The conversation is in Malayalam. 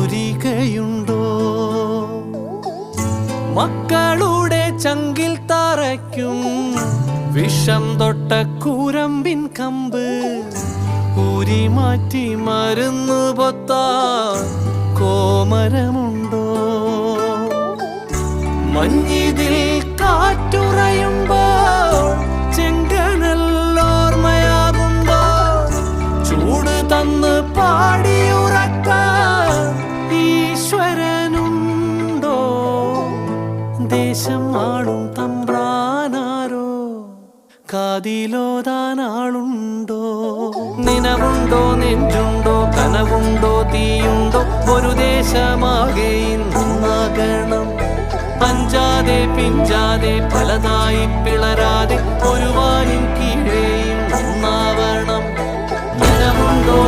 പുരികയുണ്ടോ? മക്കളുടെ ചങ്കിൽ തറയ്ക്കും വിഷം തൊട്ട കൂരമ്പിൻ കമ്പ് ഊരി മാറ്റി മരുന്ന് പൊത്താൻ കോമരമുണ്ടോ? മഞ്ഞിതിൽ കാറ്റുറയുമ്പോൾ ചെങ്കനല്ലോർമ്മയാകുമ്പോൾ ചൂട് തന്ന് പാടിയുറക്കാൻ ഈശ്വരനുണ്ടോ? ദേശം ആളും തമ്പ്രാനാരോ കാതിലോതാനാളുണ്ടോ? നിനവുണ്ടോ, നെഞ്ചുണ്ടോ, കനവുണ്ടോ, തീയുണ്ടോ? ഒരു ദേശമാകെ ഇന്നാകണം. അഞ്ചാതെ പിഞ്ചാതെ പലതായി പിളരാതെ ഒരു വാനിൻ കീഴേ ഒന്നാവണം. നിനവുണ്ടോ